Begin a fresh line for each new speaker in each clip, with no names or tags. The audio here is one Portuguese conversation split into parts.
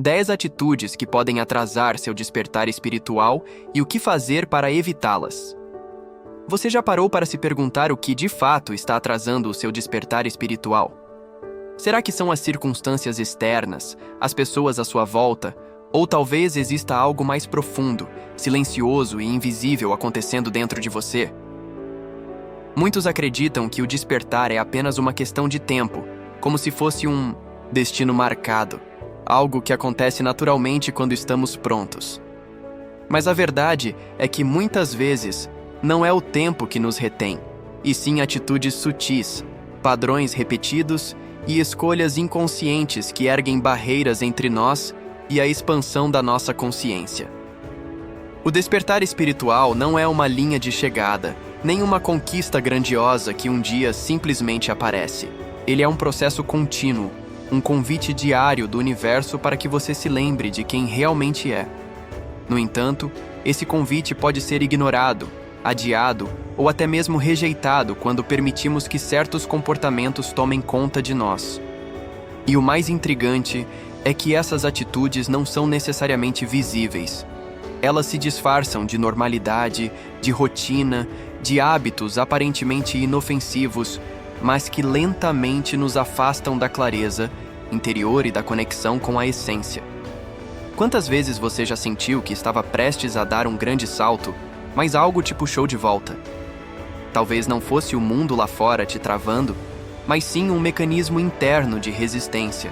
10 atitudes que podem atrasar seu despertar espiritual e o que fazer para evitá-las. Você já parou para se perguntar o que de fato está atrasando o seu despertar espiritual? Será que são as circunstâncias externas, as pessoas à sua volta, ou talvez exista algo mais profundo, silencioso e invisível acontecendo dentro de você? Muitos acreditam que o despertar é apenas uma questão de tempo, como se fosse um destino marcado, algo que acontece naturalmente quando estamos prontos. Mas a verdade é que muitas vezes não é o tempo que nos retém, e sim atitudes sutis, padrões repetidos e escolhas inconscientes que erguem barreiras entre nós e a expansão da nossa consciência. O despertar espiritual não é uma linha de chegada, nem uma conquista grandiosa que um dia simplesmente aparece. Ele é um processo contínuo, um convite diário do universo para que você se lembre de quem realmente é. No entanto, esse convite pode ser ignorado, adiado ou até mesmo rejeitado quando permitimos que certos comportamentos tomem conta de nós. E o mais intrigante é que essas atitudes não são necessariamente visíveis. Elas se disfarçam de normalidade, de rotina, de hábitos aparentemente inofensivos, mas que lentamente nos afastam da clareza interior e da conexão com a essência. Quantas vezes você já sentiu que estava prestes a dar um grande salto, mas algo te puxou de volta? Talvez não fosse o mundo lá fora te travando, mas sim um mecanismo interno de resistência.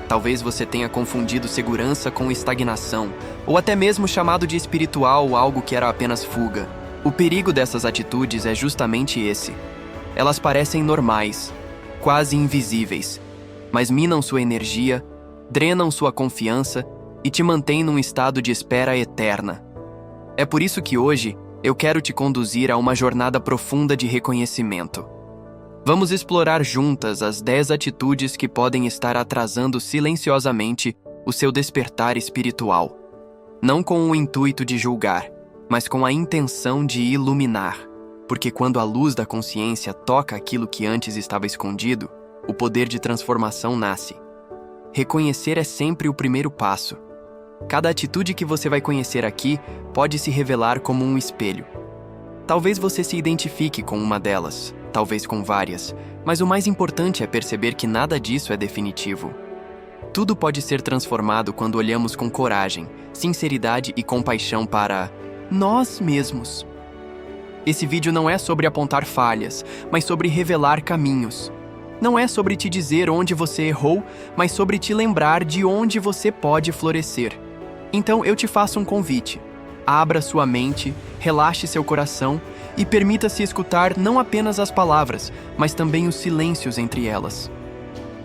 Talvez você tenha confundido segurança com estagnação, ou até mesmo chamado de espiritual algo que era apenas fuga. O perigo dessas atitudes é justamente esse. Elas parecem normais, quase invisíveis, mas minam sua energia, drenam sua confiança e te mantêm num estado de espera eterna. É por isso que hoje eu quero te conduzir a uma jornada profunda de reconhecimento. Vamos explorar juntas as 10 atitudes que podem estar atrasando silenciosamente o seu despertar espiritual. Não com o intuito de julgar, mas com a intenção de iluminar. Porque quando a luz da consciência toca aquilo que antes estava escondido, o poder de transformação nasce. Reconhecer é sempre o primeiro passo. Cada atitude que você vai conhecer aqui pode se revelar como um espelho. Talvez você se identifique com uma delas, talvez com várias, mas o mais importante é perceber que nada disso é definitivo. Tudo pode ser transformado quando olhamos com coragem, sinceridade e compaixão para nós mesmos. Esse vídeo não é sobre apontar falhas, mas sobre revelar caminhos. Não é sobre te dizer onde você errou, mas sobre te lembrar de onde você pode florescer. Então eu te faço um convite. Abra sua mente, relaxe seu coração e permita-se escutar não apenas as palavras, mas também os silêncios entre elas.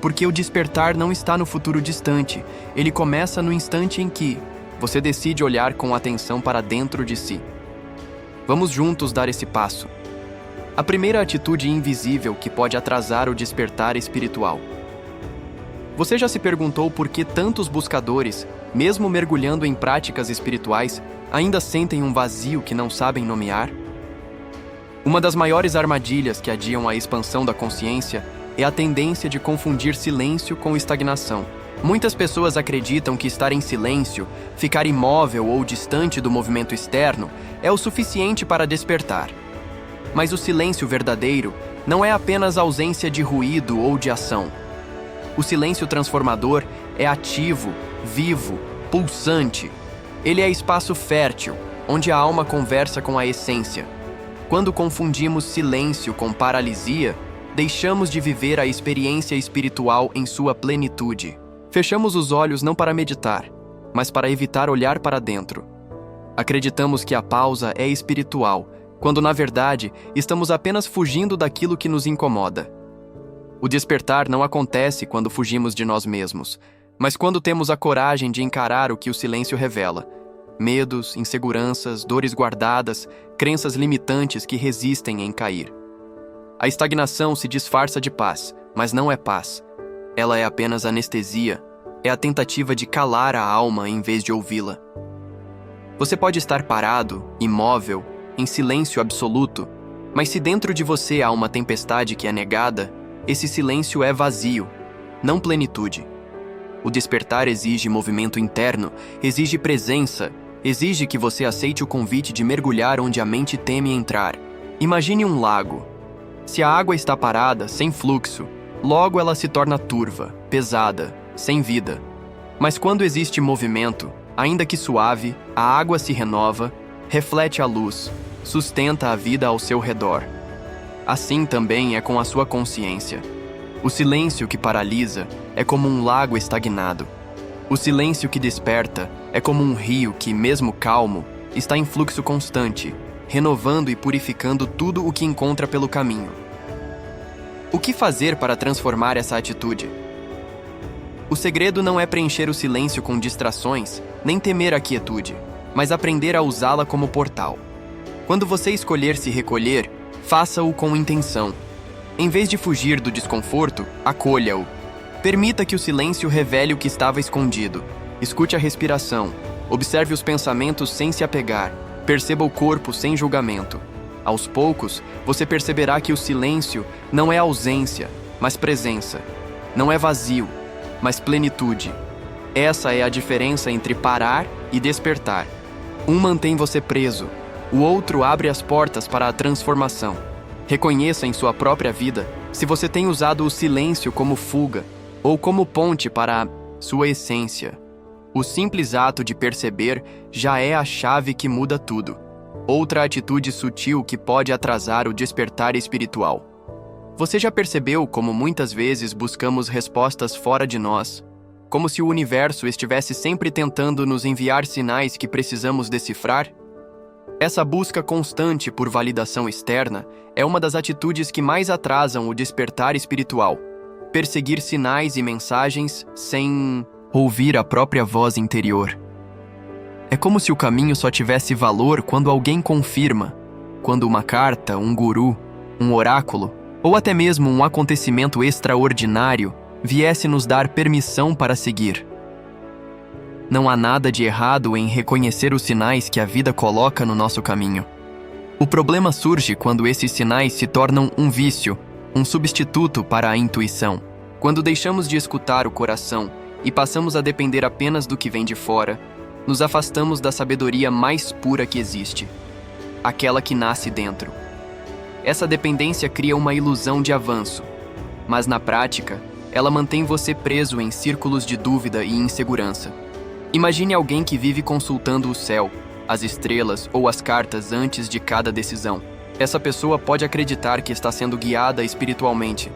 Porque o despertar não está no futuro distante, ele começa no instante em que você decide olhar com atenção para dentro de si. Vamos juntos dar esse passo. A primeira atitude invisível que pode atrasar o despertar espiritual. Você já se perguntou por que tantos buscadores, mesmo mergulhando em práticas espirituais, ainda sentem um vazio que não sabem nomear? Uma das maiores armadilhas que adiam a expansão da consciência é a tendência de confundir silêncio com estagnação. Muitas pessoas acreditam que estar em silêncio, ficar imóvel ou distante do movimento externo, é o suficiente para despertar. Mas o silêncio verdadeiro não é apenas ausência de ruído ou de ação. O silêncio transformador é ativo, vivo, pulsante. Ele é espaço fértil, onde a alma conversa com a essência. Quando confundimos silêncio com paralisia, deixamos de viver a experiência espiritual em sua plenitude. Fechamos os olhos não para meditar, mas para evitar olhar para dentro. Acreditamos que a pausa é espiritual, quando na verdade estamos apenas fugindo daquilo que nos incomoda. O despertar não acontece quando fugimos de nós mesmos, mas quando temos a coragem de encarar o que o silêncio revela. Medos, inseguranças, dores guardadas, crenças limitantes que resistem em cair. A estagnação se disfarça de paz, mas não é paz. Ela é apenas anestesia, é a tentativa de calar a alma em vez de ouvi-la. Você pode estar parado, imóvel, em silêncio absoluto, mas se dentro de você há uma tempestade que é negada, esse silêncio é vazio, não plenitude. O despertar exige movimento interno, exige presença, exige que você aceite o convite de mergulhar onde a mente teme entrar. Imagine um lago. Se a água está parada, sem fluxo, logo ela se torna turva, pesada, sem vida. Mas quando existe movimento, ainda que suave, a água se renova, reflete a luz, sustenta a vida ao seu redor. Assim também é com a sua consciência. O silêncio que paralisa é como um lago estagnado. O silêncio que desperta é como um rio que, mesmo calmo, está em fluxo constante, renovando e purificando tudo o que encontra pelo caminho. O que fazer para transformar essa atitude? O segredo não é preencher o silêncio com distrações, nem temer a quietude, mas aprender a usá-la como portal. Quando você escolher se recolher, faça-o com intenção. Em vez de fugir do desconforto, acolha-o. Permita que o silêncio revele o que estava escondido. Escute a respiração. Observe os pensamentos sem se apegar. Perceba o corpo sem julgamento. Aos poucos, você perceberá que o silêncio não é ausência, mas presença. Não é vazio, mas plenitude. Essa é a diferença entre parar e despertar. Um mantém você preso, o outro abre as portas para a transformação. Reconheça em sua própria vida se você tem usado o silêncio como fuga ou como ponte para a sua essência. O simples ato de perceber já é a chave que muda tudo. Outra atitude sutil que pode atrasar o despertar espiritual. Você já percebeu como muitas vezes buscamos respostas fora de nós, como se o universo estivesse sempre tentando nos enviar sinais que precisamos decifrar? Essa busca constante por validação externa é uma das atitudes que mais atrasam o despertar espiritual. Perseguir sinais e mensagens sem ouvir a própria voz interior. É como se o caminho só tivesse valor quando alguém confirma, quando uma carta, um guru, um oráculo, ou até mesmo um acontecimento extraordinário viesse nos dar permissão para seguir. Não há nada de errado em reconhecer os sinais que a vida coloca no nosso caminho. O problema surge quando esses sinais se tornam um vício, um substituto para a intuição. Quando deixamos de escutar o coração e passamos a depender apenas do que vem de fora, nos afastamos da sabedoria mais pura que existe, aquela que nasce dentro. Essa dependência cria uma ilusão de avanço, mas na prática, ela mantém você preso em círculos de dúvida e insegurança. Imagine alguém que vive consultando o céu, as estrelas ou as cartas antes de cada decisão. Essa pessoa pode acreditar que está sendo guiada espiritualmente,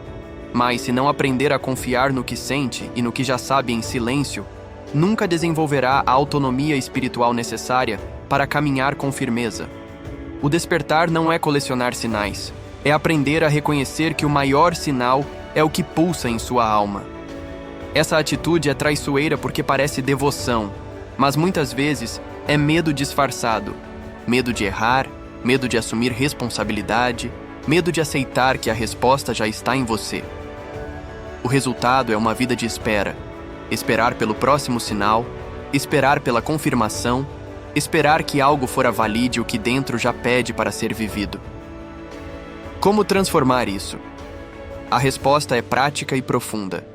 mas se não aprender a confiar no que sente e no que já sabe em silêncio, nunca desenvolverá a autonomia espiritual necessária para caminhar com firmeza. O despertar não é colecionar sinais, é aprender a reconhecer que o maior sinal é o que pulsa em sua alma. Essa atitude é traiçoeira porque parece devoção, mas muitas vezes é medo disfarçado. Medo de errar, medo de assumir responsabilidade, medo de aceitar que a resposta já está em você. O resultado é uma vida de espera. Esperar pelo próximo sinal, esperar pela confirmação, esperar que algo fora valide o que dentro já pede para ser vivido. Como transformar isso? A resposta é prática e profunda.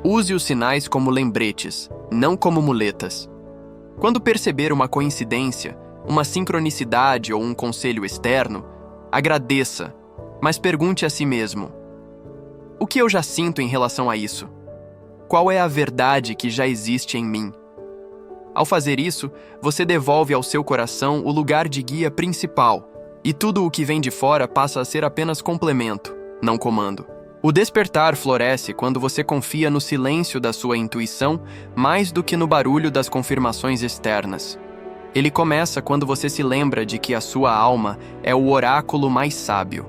Use os sinais como lembretes, não como muletas. Quando perceber uma coincidência, uma sincronicidade ou um conselho externo, agradeça, mas pergunte a si mesmo: o que eu já sinto em relação a isso? Qual é a verdade que já existe em mim? Ao fazer isso, você devolve ao seu coração o lugar de guia principal, e tudo o que vem de fora passa a ser apenas complemento, não comando. O despertar floresce quando você confia no silêncio da sua intuição mais do que no barulho das confirmações externas. Ele começa quando você se lembra de que a sua alma é o oráculo mais sábio.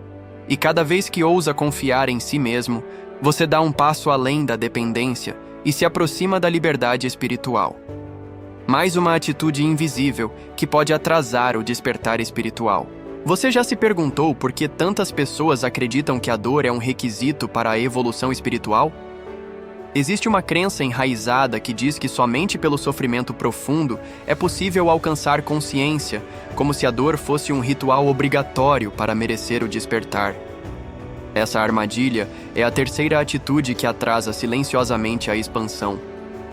E cada vez que ousa confiar em si mesmo, você dá um passo além da dependência e se aproxima da liberdade espiritual. Mais uma atitude invisível que pode atrasar o despertar espiritual. Você já se perguntou por que tantas pessoas acreditam que a dor é um requisito para a evolução espiritual? Existe uma crença enraizada que diz que somente pelo sofrimento profundo é possível alcançar consciência, como se a dor fosse um ritual obrigatório para merecer o despertar. Essa armadilha é a terceira atitude que atrasa silenciosamente a expansão.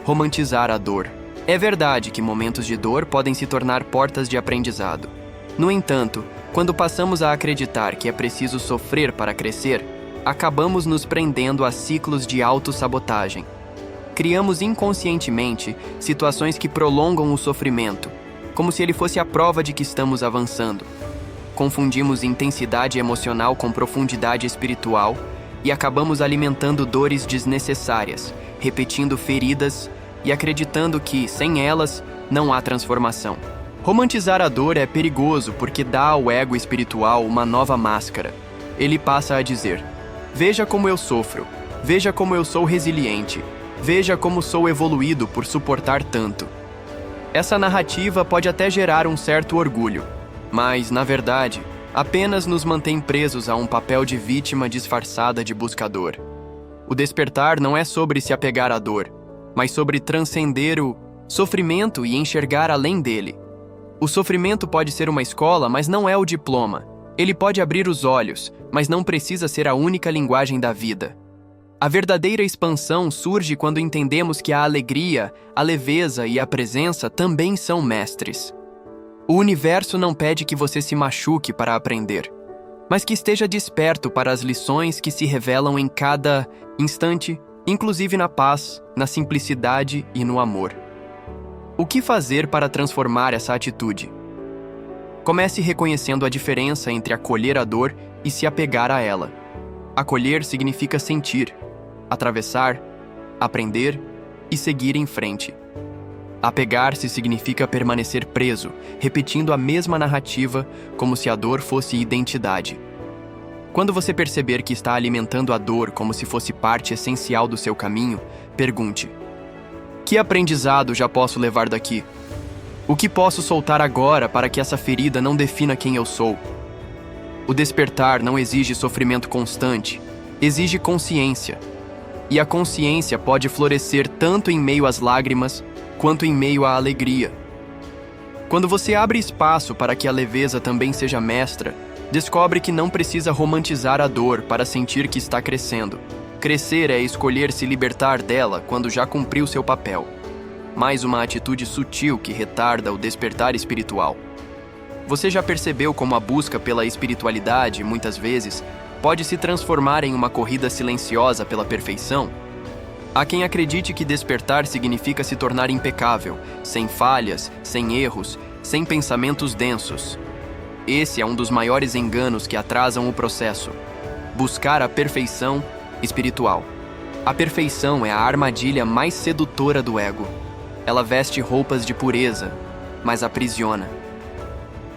romantizar a dor. É verdade que momentos de dor podem se tornar portas de aprendizado. No entanto, quando passamos a acreditar que é preciso sofrer para crescer, acabamos nos prendendo a ciclos de autossabotagem. Criamos inconscientemente situações que prolongam o sofrimento, como se ele fosse a prova de que estamos avançando. Confundimos intensidade emocional com profundidade espiritual e acabamos alimentando dores desnecessárias, repetindo feridas e acreditando que, sem elas, não há transformação. Romantizar a dor é perigoso porque dá ao ego espiritual uma nova máscara. Ele passa a dizer: veja como eu sofro, veja como eu sou resiliente, veja como sou evoluído por suportar tanto. Essa narrativa pode até gerar um certo orgulho, mas, na verdade, apenas nos mantém presos a um papel de vítima disfarçada de buscador. O despertar não é sobre se apegar à dor, mas sobre transcender o sofrimento e enxergar além dele. O sofrimento pode ser uma escola, mas não é o diploma. Ele pode abrir os olhos, mas não precisa ser a única linguagem da vida. A verdadeira expansão surge quando entendemos que a alegria, a leveza e a presença também são mestres. O universo não pede que você se machuque para aprender, mas que esteja desperto para as lições que se revelam em cada instante, inclusive na paz, na simplicidade e no amor. O que fazer para transformar essa atitude? Comece reconhecendo a diferença entre acolher a dor e se apegar a ela. Acolher significa sentir, atravessar, aprender e seguir em frente. Apegar-se significa permanecer preso, repetindo a mesma narrativa como se a dor fosse identidade. Quando você perceber que está alimentando a dor como se fosse parte essencial do seu caminho, pergunte: que aprendizado já posso levar daqui? O que posso soltar agora para que essa ferida não defina quem eu sou? O despertar não exige sofrimento constante, exige consciência. E a consciência pode florescer tanto em meio às lágrimas, quanto em meio à alegria. Quando você abre espaço para que a leveza também seja mestra, descobre que não precisa romantizar a dor para sentir que está crescendo. Crescer é escolher se libertar dela quando já cumpriu seu papel. Mais uma atitude sutil que retarda o despertar espiritual. Você já percebeu como a busca pela espiritualidade, muitas vezes, pode se transformar em uma corrida silenciosa pela perfeição? Há quem acredite que despertar significa se tornar impecável, sem falhas, sem erros, sem pensamentos densos. Esse é um dos maiores enganos que atrasam o processo. Buscar a perfeição espiritual. A perfeição é a armadilha mais sedutora do ego. Ela veste roupas de pureza, mas aprisiona.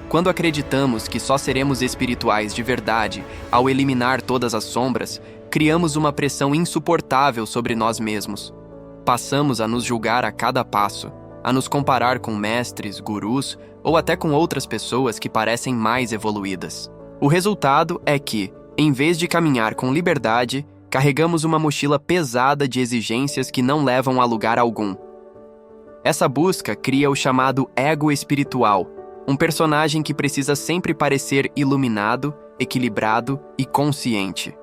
Quando acreditamos que só seremos espirituais de verdade ao eliminar todas as sombras, criamos uma pressão insuportável sobre nós mesmos. Passamos a nos julgar a cada passo, a nos comparar com mestres, gurus ou até com outras pessoas que parecem mais evoluídas. O resultado é que, em vez de caminhar com liberdade, carregamos uma mochila pesada de exigências que não levam a lugar algum. Essa busca cria o chamado ego espiritual, um personagem que precisa sempre parecer iluminado, equilibrado e consciente.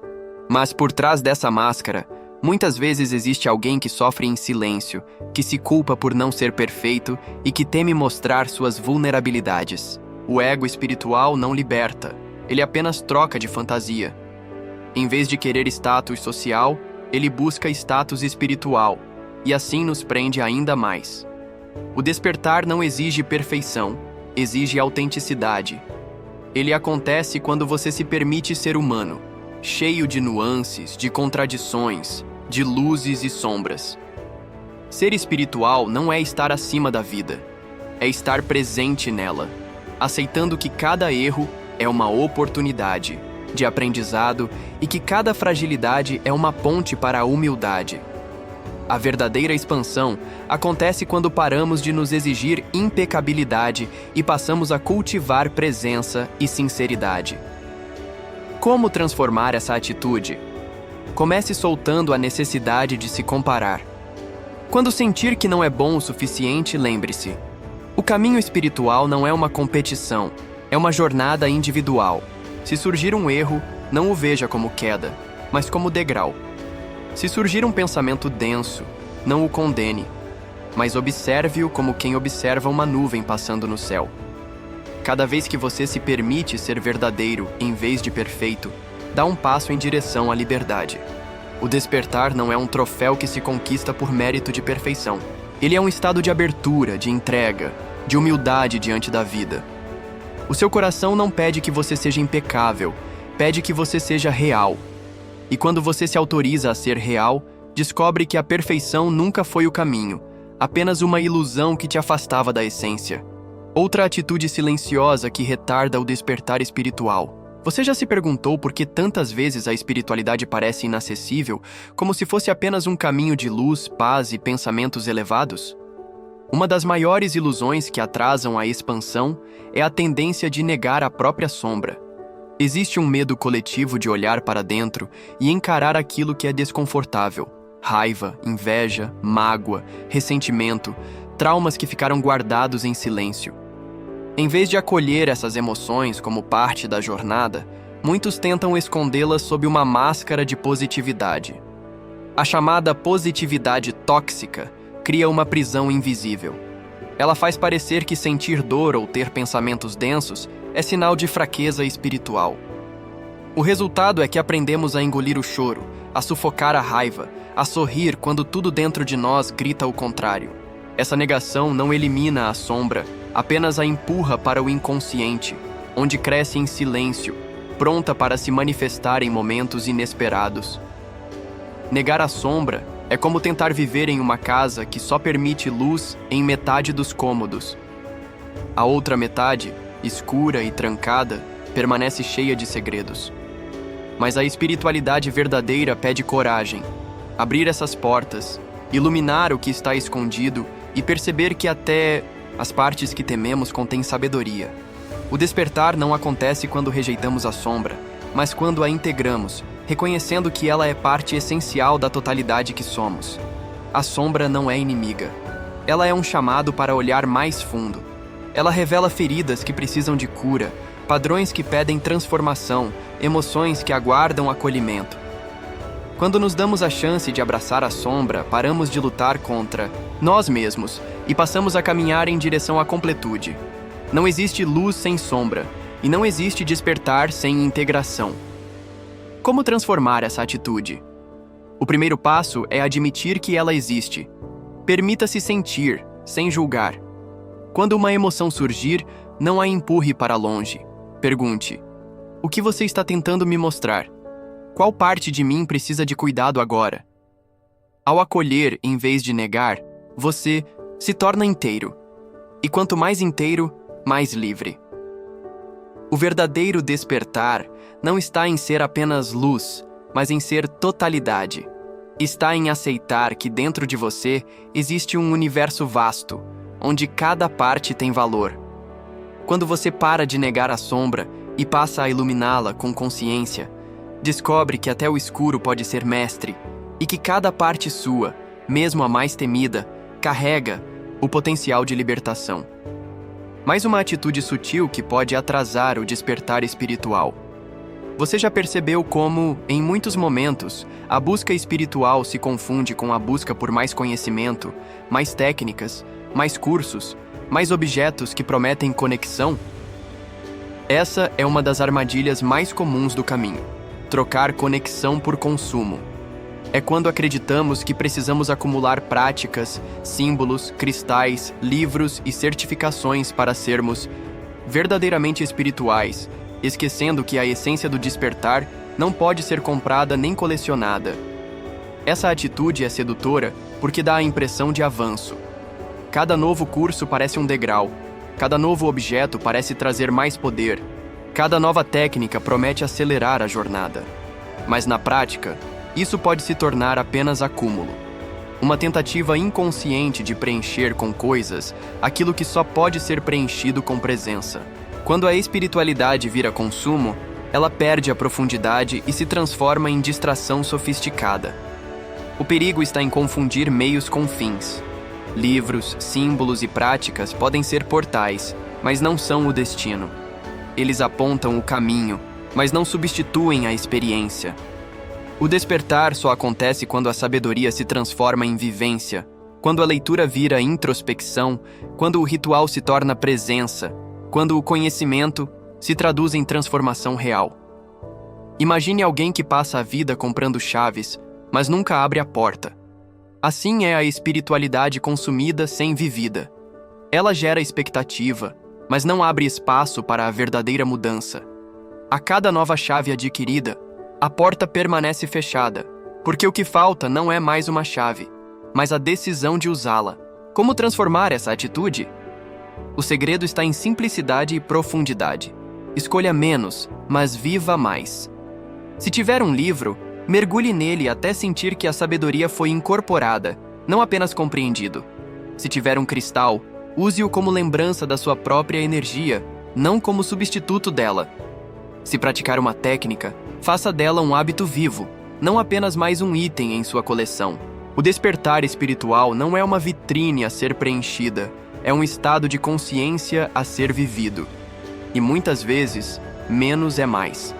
Mas por trás dessa máscara, muitas vezes existe alguém que sofre em silêncio, que se culpa por não ser perfeito e que teme mostrar suas vulnerabilidades. O ego espiritual não liberta, ele apenas troca de fantasia. Em vez de querer status social, ele busca status espiritual, e assim nos prende ainda mais. O despertar não exige perfeição, exige autenticidade. Ele acontece quando você se permite ser humano, cheio de nuances, de contradições, de luzes e sombras. Ser espiritual não é estar acima da vida, é estar presente nela, aceitando que cada erro é uma oportunidade de aprendizado e que cada fragilidade é uma ponte para a humildade. A verdadeira expansão acontece quando paramos de nos exigir impecabilidade e passamos a cultivar presença e sinceridade. Como transformar essa atitude? Comece soltando a necessidade de se comparar. Quando sentir que não é bom o suficiente, lembre-se: o caminho espiritual não é uma competição, é uma jornada individual. Se surgir um erro, não o veja como queda, mas como degrau. Se surgir um pensamento denso, não o condene, mas observe-o como quem observa uma nuvem passando no céu. Cada vez que você se permite ser verdadeiro em vez de perfeito, dá um passo em direção à liberdade. O despertar não é um troféu que se conquista por mérito de perfeição. Ele é um estado de abertura, de entrega, de humildade diante da vida. O seu coração não pede que você seja impecável, pede que você seja real. E quando você se autoriza a ser real, descobre que a perfeição nunca foi o caminho, apenas uma ilusão que te afastava da essência. Outra atitude silenciosa que retarda o despertar espiritual. Você já se perguntou por que tantas vezes a espiritualidade parece inacessível, como se fosse apenas um caminho de luz, paz e pensamentos elevados? Uma das maiores ilusões que atrasam a expansão é a tendência de negar a própria sombra. Existe um medo coletivo de olhar para dentro e encarar aquilo que é desconfortável. Raiva, inveja, mágoa, ressentimento, traumas que ficaram guardados em silêncio. Em vez de acolher essas emoções como parte da jornada, muitos tentam escondê-las sob uma máscara de positividade. A chamada positividade tóxica cria uma prisão invisível. Ela faz parecer que sentir dor ou ter pensamentos densos é sinal de fraqueza espiritual. O resultado é que aprendemos a engolir o choro, a sufocar a raiva, a sorrir quando tudo dentro de nós grita o contrário. Essa negação não elimina a sombra, apenas a empurra para o inconsciente, onde cresce em silêncio, pronta para se manifestar em momentos inesperados. Negar a sombra é como tentar viver em uma casa que só permite luz em metade dos cômodos. A outra metade, escura e trancada, permanece cheia de segredos. Mas a espiritualidade verdadeira pede coragem, abrir essas portas, iluminar o que está escondido e perceber que até as partes que tememos contêm sabedoria. O despertar não acontece quando rejeitamos a sombra, mas quando a integramos, reconhecendo que ela é parte essencial da totalidade que somos. A sombra não é inimiga. Ela é um chamado para olhar mais fundo. Ela revela feridas que precisam de cura, padrões que pedem transformação, emoções que aguardam acolhimento. Quando nos damos a chance de abraçar a sombra, paramos de lutar contra nós mesmos e passamos a caminhar em direção à completude. Não existe luz sem sombra, e não existe despertar sem integração. Como transformar essa atitude? O primeiro passo é admitir que ela existe. Permita-se sentir, sem julgar. Quando uma emoção surgir, não a empurre para longe. Pergunte: o que você está tentando me mostrar? Qual parte de mim precisa de cuidado agora? Ao acolher em vez de negar, você se torna inteiro. E quanto mais inteiro, mais livre. O verdadeiro despertar não está em ser apenas luz, mas em ser totalidade. Está em aceitar que dentro de você existe um universo vasto, onde cada parte tem valor. Quando você para de negar a sombra e passa a iluminá-la com consciência, descobre que até o escuro pode ser mestre e que cada parte sua, mesmo a mais temida, carrega o potencial de libertação. Mais uma atitude sutil que pode atrasar o despertar espiritual. Você já percebeu como, em muitos momentos, a busca espiritual se confunde com a busca por mais conhecimento, mais técnicas, mais cursos, mais objetos que prometem conexão? Essa é uma das armadilhas mais comuns do caminho. Trocar conexão por consumo. É quando acreditamos que precisamos acumular práticas, símbolos, cristais, livros e certificações para sermos verdadeiramente espirituais, esquecendo que a essência do despertar não pode ser comprada nem colecionada. Essa atitude é sedutora porque dá a impressão de avanço. Cada novo curso parece um degrau, cada novo objeto parece trazer mais poder, cada nova técnica promete acelerar a jornada. Mas na prática, isso pode se tornar apenas acúmulo. Uma tentativa inconsciente de preencher com coisas aquilo que só pode ser preenchido com presença. Quando a espiritualidade vira consumo, ela perde a profundidade e se transforma em distração sofisticada. O perigo está em confundir meios com fins. Livros, símbolos e práticas podem ser portais, mas não são o destino. Eles apontam o caminho, mas não substituem a experiência. O despertar só acontece quando a sabedoria se transforma em vivência, quando a leitura vira introspecção, quando o ritual se torna presença, quando o conhecimento se traduz em transformação real. Imagine alguém que passa a vida comprando chaves, mas nunca abre a porta. Assim é a espiritualidade consumida sem vivida. Ela gera expectativa, mas não abre espaço para a verdadeira mudança. A cada nova chave adquirida, a porta permanece fechada, porque o que falta não é mais uma chave, mas a decisão de usá-la. Como transformar essa atitude? O segredo está em simplicidade e profundidade. Escolha menos, mas viva mais. Se tiver um livro, mergulhe nele até sentir que a sabedoria foi incorporada, não apenas compreendido. Se tiver um cristal, use-o como lembrança da sua própria energia, não como substituto dela. Se praticar uma técnica, faça dela um hábito vivo, não apenas mais um item em sua coleção. O despertar espiritual não é uma vitrine a ser preenchida, é um estado de consciência a ser vivido. E muitas vezes, menos é mais.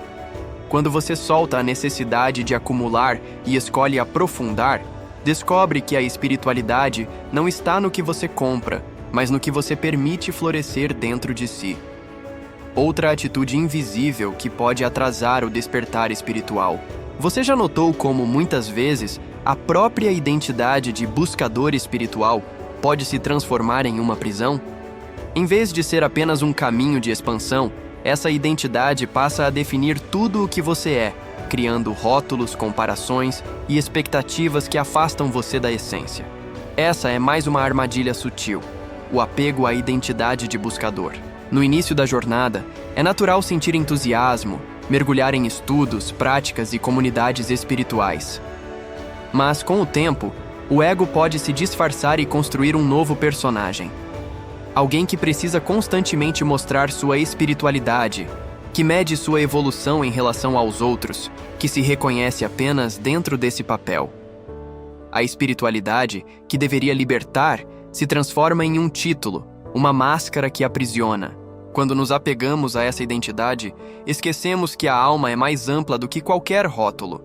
Quando você solta a necessidade de acumular e escolhe aprofundar, descobre que a espiritualidade não está no que você compra, mas no que você permite florescer dentro de si. Outra atitude invisível que pode atrasar o despertar espiritual. Você já notou como, muitas vezes, a própria identidade de buscador espiritual pode se transformar em uma prisão? Em vez de ser apenas um caminho de expansão, essa identidade passa a definir tudo o que você é, criando rótulos, comparações e expectativas que afastam você da essência. Essa é mais uma armadilha sutil, o apego à identidade de buscador. No início da jornada, é natural sentir entusiasmo, mergulhar em estudos, práticas e comunidades espirituais. Mas, com o tempo, o ego pode se disfarçar e construir um novo personagem. Alguém que precisa constantemente mostrar sua espiritualidade, que mede sua evolução em relação aos outros, que se reconhece apenas dentro desse papel. A espiritualidade, que deveria libertar, se transforma em um título, uma máscara que aprisiona. Quando nos apegamos a essa identidade, esquecemos que a alma é mais ampla do que qualquer rótulo.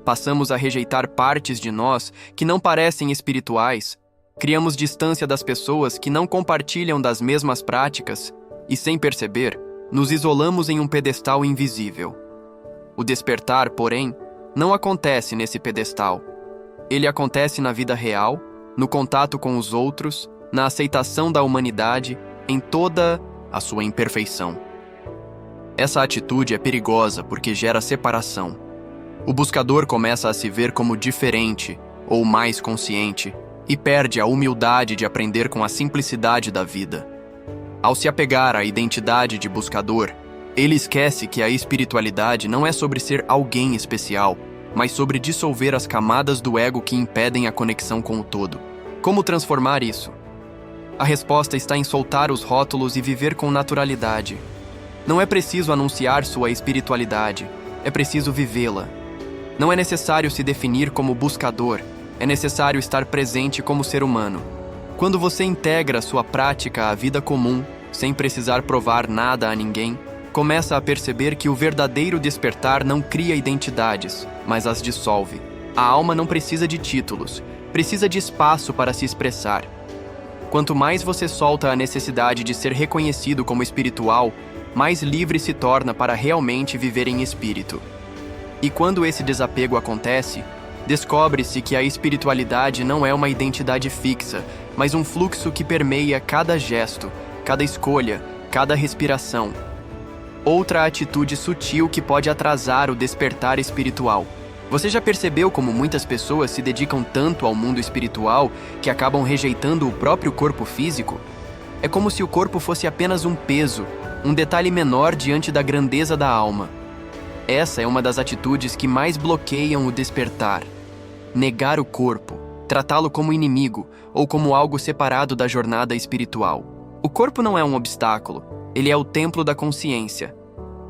Passamos a rejeitar partes de nós que não parecem espirituais, criamos distância das pessoas que não compartilham das mesmas práticas e, sem perceber, nos isolamos em um pedestal invisível. O despertar, porém, não acontece nesse pedestal. Ele acontece na vida real, no contato com os outros, na aceitação da humanidade, em toda a sua imperfeição. Essa atitude é perigosa porque gera separação. O buscador começa a se ver como diferente ou mais consciente e perde a humildade de aprender com a simplicidade da vida. Ao se apegar à identidade de buscador, ele esquece que a espiritualidade não é sobre ser alguém especial, mas sobre dissolver as camadas do ego que impedem a conexão com o todo. Como transformar isso? A resposta está em soltar os rótulos e viver com naturalidade. Não é preciso anunciar sua espiritualidade, é preciso vivê-la. Não é necessário se definir como buscador, é necessário estar presente como ser humano. Quando você integra sua prática à vida comum, sem precisar provar nada a ninguém, começa a perceber que o verdadeiro despertar não cria identidades, mas as dissolve. A alma não precisa de títulos, precisa de espaço para se expressar. Quanto mais você solta a necessidade de ser reconhecido como espiritual, mais livre se torna para realmente viver em espírito. E quando esse desapego acontece, descobre-se que a espiritualidade não é uma identidade fixa, mas um fluxo que permeia cada gesto, cada escolha, cada respiração. Outra atitude sutil que pode atrasar o despertar espiritual. Você já percebeu como muitas pessoas se dedicam tanto ao mundo espiritual que acabam rejeitando o próprio corpo físico? É como se o corpo fosse apenas um peso, um detalhe menor diante da grandeza da alma. Essa é uma das atitudes que mais bloqueiam o despertar. Negar o corpo, tratá-lo como inimigo ou como algo separado da jornada espiritual. O corpo não é um obstáculo, ele é o templo da consciência.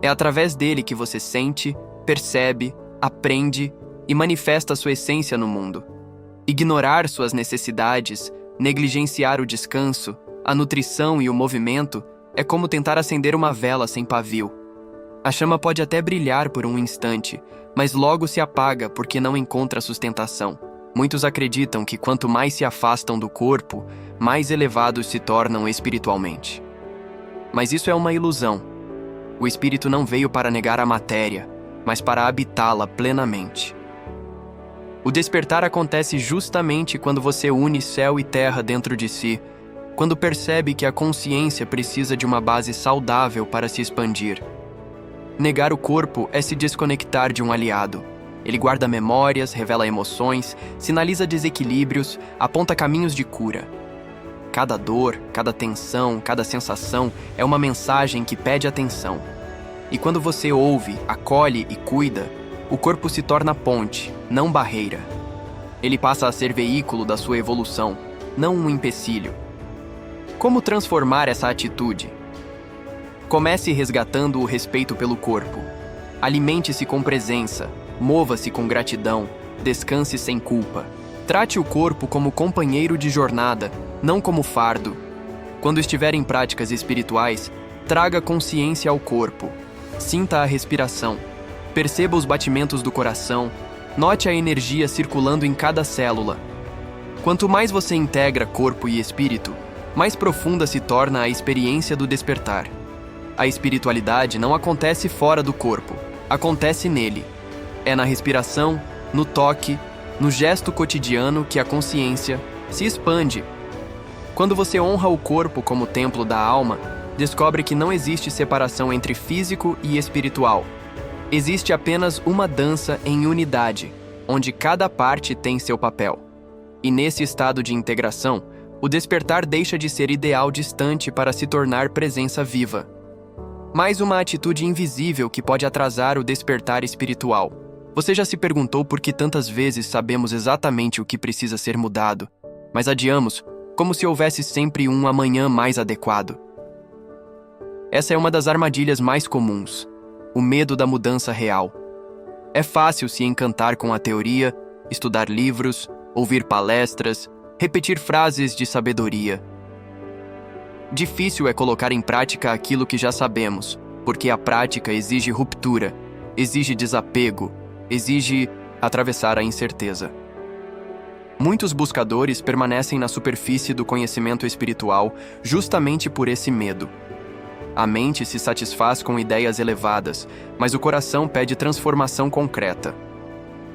É através dele que você sente, percebe, aprende e manifesta sua essência no mundo. Ignorar suas necessidades, negligenciar o descanso, a nutrição e o movimento é como tentar acender uma vela sem pavio. A chama pode até brilhar por um instante, mas logo se apaga porque não encontra sustentação. Muitos acreditam que quanto mais se afastam do corpo, mais elevados se tornam espiritualmente. Mas isso é uma ilusão. O espírito não veio para negar a matéria, mas para habitá-la plenamente. O despertar acontece justamente quando você une céu e terra dentro de si, quando percebe que a consciência precisa de uma base saudável para se expandir. Negar o corpo é se desconectar de um aliado. Ele guarda memórias, revela emoções, sinaliza desequilíbrios, aponta caminhos de cura. Cada dor, cada tensão, cada sensação é uma mensagem que pede atenção. E quando você ouve, acolhe e cuida, o corpo se torna ponte, não barreira. Ele passa a ser veículo da sua evolução, não um empecilho. Como transformar essa atitude? Comece resgatando o respeito pelo corpo. Alimente-se com presença, mova-se com gratidão, descanse sem culpa. Trate o corpo como companheiro de jornada, não como fardo. Quando estiver em práticas espirituais, traga consciência ao corpo. Sinta a respiração. Perceba os batimentos do coração, note a energia circulando em cada célula. Quanto mais você integra corpo e espírito, mais profunda se torna a experiência do despertar. A espiritualidade não acontece fora do corpo, acontece nele. É na respiração, no toque, no gesto cotidiano que a consciência se expande. Quando você honra o corpo como templo da alma, descobre que não existe separação entre físico e espiritual. Existe apenas uma dança em unidade, onde cada parte tem seu papel. E nesse estado de integração, o despertar deixa de ser ideal distante para se tornar presença viva. Mais uma atitude invisível que pode atrasar o despertar espiritual. Você já se perguntou por que tantas vezes sabemos exatamente o que precisa ser mudado, mas adiamos, como se houvesse sempre um amanhã mais adequado? Essa é uma das armadilhas mais comuns. O medo da mudança real. É fácil se encantar com a teoria, estudar livros, ouvir palestras, repetir frases de sabedoria. Difícil é colocar em prática aquilo que já sabemos, porque a prática exige ruptura, exige desapego, exige atravessar a incerteza. Muitos buscadores permanecem na superfície do conhecimento espiritual justamente por esse medo. A mente se satisfaz com ideias elevadas, mas o coração pede transformação concreta.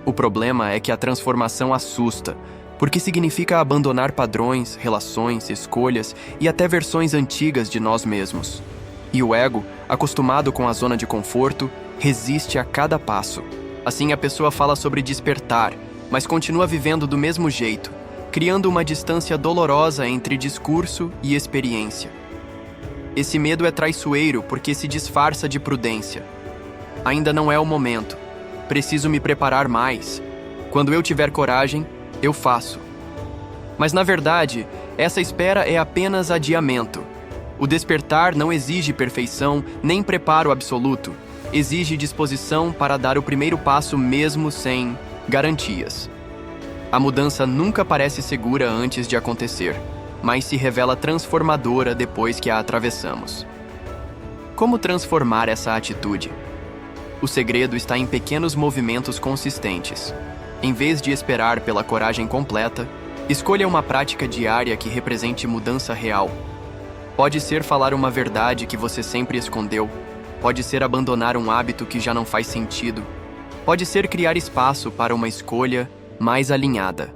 O problema é que a transformação assusta, porque significa abandonar padrões, relações, escolhas e até versões antigas de nós mesmos. E o ego, acostumado com a zona de conforto, resiste a cada passo. Assim a pessoa fala sobre despertar, mas continua vivendo do mesmo jeito, criando uma distância dolorosa entre discurso e experiência. Esse medo é traiçoeiro porque se disfarça de prudência. Ainda não é o momento. Preciso me preparar mais. Quando eu tiver coragem, eu faço. Mas na verdade, essa espera é apenas adiamento. O despertar não exige perfeição nem preparo absoluto. Exige disposição para dar o primeiro passo mesmo sem garantias. A mudança nunca parece segura antes de acontecer, mas se revela transformadora depois que a atravessamos. Como transformar essa atitude? O segredo está em pequenos movimentos consistentes. Em vez de esperar pela coragem completa, escolha uma prática diária que represente mudança real. Pode ser falar uma verdade que você sempre escondeu, pode ser abandonar um hábito que já não faz sentido, pode ser criar espaço para uma escolha mais alinhada.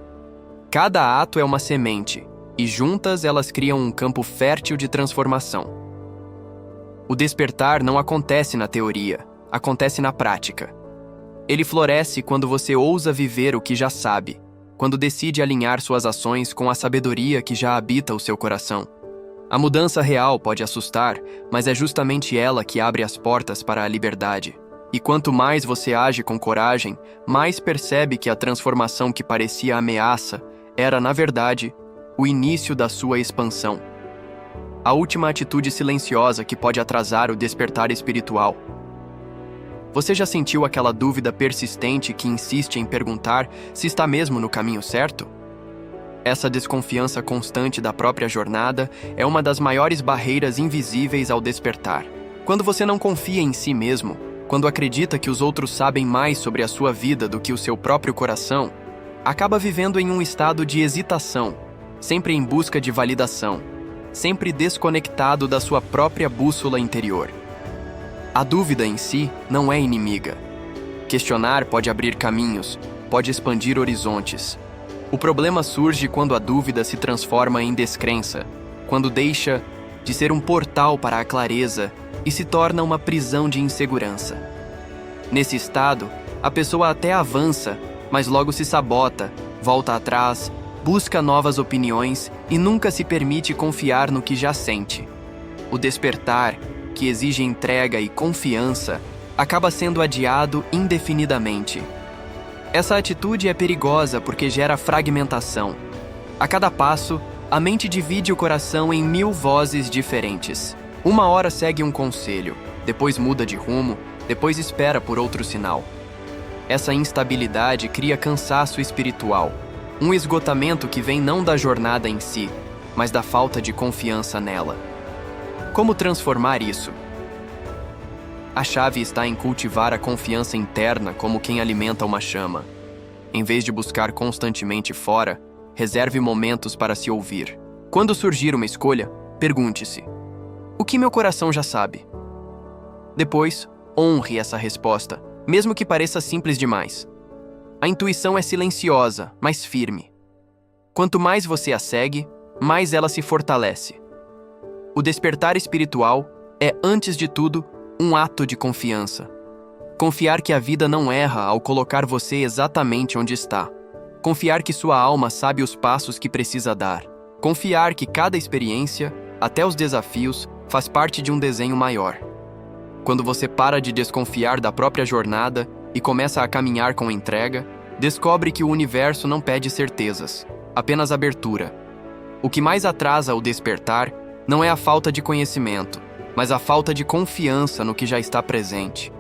Cada ato é uma semente, e juntas elas criam um campo fértil de transformação. O despertar não acontece na teoria, acontece na prática. Ele floresce quando você ousa viver o que já sabe, quando decide alinhar suas ações com a sabedoria que já habita o seu coração. A mudança real pode assustar, mas é justamente ela que abre as portas para a liberdade. E quanto mais você age com coragem, mais percebe que a transformação que parecia ameaça era, na verdade, o início da sua expansão. A última atitude silenciosa que pode atrasar o despertar espiritual. Você já sentiu aquela dúvida persistente que insiste em perguntar se está mesmo no caminho certo? Essa desconfiança constante da própria jornada é uma das maiores barreiras invisíveis ao despertar. Quando você não confia em si mesmo, quando acredita que os outros sabem mais sobre a sua vida do que o seu próprio coração, acaba vivendo em um estado de hesitação, sempre em busca de validação, sempre desconectado da sua própria bússola interior. A dúvida em si não é inimiga. Questionar pode abrir caminhos, pode expandir horizontes. O problema surge quando a dúvida se transforma em descrença, quando deixa de ser um portal para a clareza e se torna uma prisão de insegurança. Nesse estado, a pessoa até avança, mas logo se sabota, volta atrás, busca novas opiniões e nunca se permite confiar no que já sente. O despertar, que exige entrega e confiança, acaba sendo adiado indefinidamente. Essa atitude é perigosa porque gera fragmentação. A cada passo, a mente divide o coração em 1000 vozes diferentes. Uma hora segue um conselho, depois muda de rumo, depois espera por outro sinal. Essa instabilidade cria cansaço espiritual, um esgotamento que vem não da jornada em si, mas da falta de confiança nela. Como transformar isso? A chave está em cultivar a confiança interna como quem alimenta uma chama. Em vez de buscar constantemente fora, reserve momentos para se ouvir. Quando surgir uma escolha, pergunte-se: o que meu coração já sabe? Depois, honre essa resposta, mesmo que pareça simples demais. A intuição é silenciosa, mas firme. Quanto mais você a segue, mais ela se fortalece. O despertar espiritual é, antes de tudo, um ato de confiança. Confiar que a vida não erra ao colocar você exatamente onde está. Confiar que sua alma sabe os passos que precisa dar. Confiar que cada experiência, até os desafios, faz parte de um desenho maior. Quando você para de desconfiar da própria jornada e começa a caminhar com entrega, descobre que o universo não pede certezas, apenas abertura. O que mais atrasa o despertar não é a falta de conhecimento, mas a falta de confiança no que já está presente.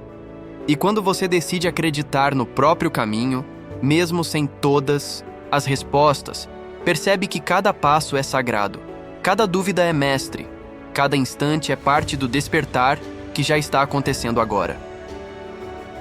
E quando você decide acreditar no próprio caminho, mesmo sem todas as respostas, percebe que cada passo é sagrado, cada dúvida é mestre, cada instante é parte do despertar que já está acontecendo agora.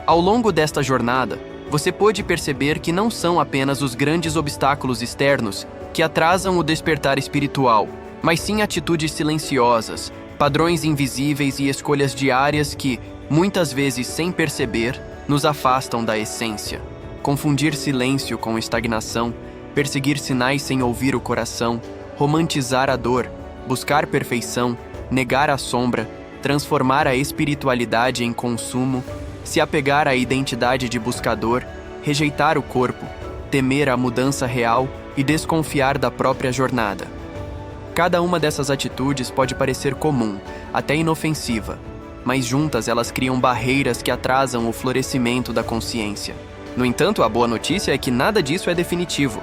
Ao longo desta jornada, você pôde perceber que não são apenas os grandes obstáculos externos que atrasam o despertar espiritual, mas sim atitudes silenciosas, padrões invisíveis e escolhas diárias que, muitas vezes sem perceber, nos afastam da essência. Confundir silêncio com estagnação, perseguir sinais sem ouvir o coração, romantizar a dor, buscar perfeição, negar a sombra, transformar a espiritualidade em consumo, se apegar à identidade de buscador, rejeitar o corpo, temer a mudança real e desconfiar da própria jornada. Cada uma dessas atitudes pode parecer comum, até inofensiva, mas juntas elas criam barreiras que atrasam o florescimento da consciência. No entanto, a boa notícia é que nada disso é definitivo.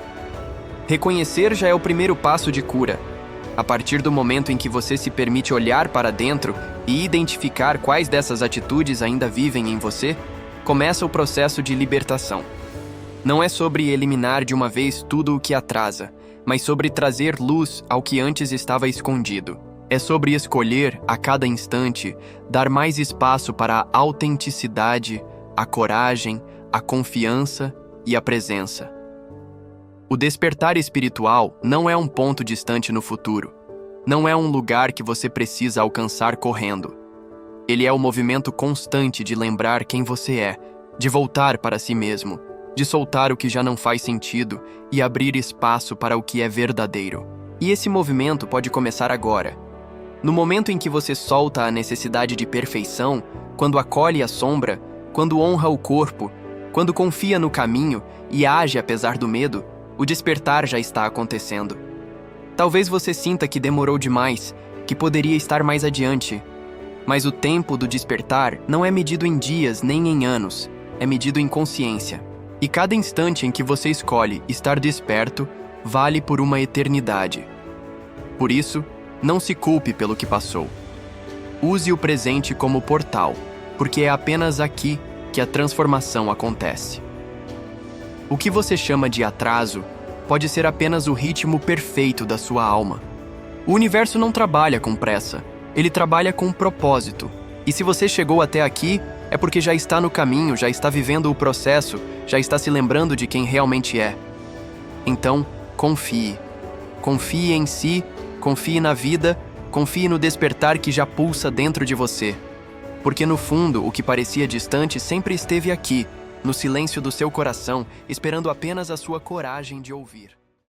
Reconhecer já é o primeiro passo de cura. A partir do momento em que você se permite olhar para dentro e identificar quais dessas atitudes ainda vivem em você, começa o processo de libertação. Não é sobre eliminar de uma vez tudo o que atrasa, mas sobre trazer luz ao que antes estava escondido. É sobre escolher, a cada instante, dar mais espaço para a autenticidade, a coragem, a confiança e a presença. O despertar espiritual não é um ponto distante no futuro. Não é um lugar que você precisa alcançar correndo. Ele é o movimento constante de lembrar quem você é, de voltar para si mesmo, de soltar o que já não faz sentido e abrir espaço para o que é verdadeiro. E esse movimento pode começar agora. No momento em que você solta a necessidade de perfeição, quando acolhe a sombra, quando honra o corpo, quando confia no caminho e age apesar do medo, o despertar já está acontecendo. Talvez você sinta que demorou demais, que poderia estar mais adiante. Mas o tempo do despertar não é medido em dias nem em anos, é medido em consciência. E cada instante em que você escolhe estar desperto vale por uma eternidade. Por isso, não se culpe pelo que passou. Use o presente como portal, porque é apenas aqui que a transformação acontece. O que você chama de atraso pode ser apenas o ritmo perfeito da sua alma. O universo não trabalha com pressa, ele trabalha com propósito. E se você chegou até aqui, é porque já está no caminho, já está vivendo o processo, já está se lembrando de quem realmente é. Então, confie. Confie em si, confie na vida, confie no despertar que já pulsa dentro de você. Porque no fundo, o que parecia distante sempre esteve aqui, no silêncio do seu coração, esperando apenas a sua coragem de ouvir.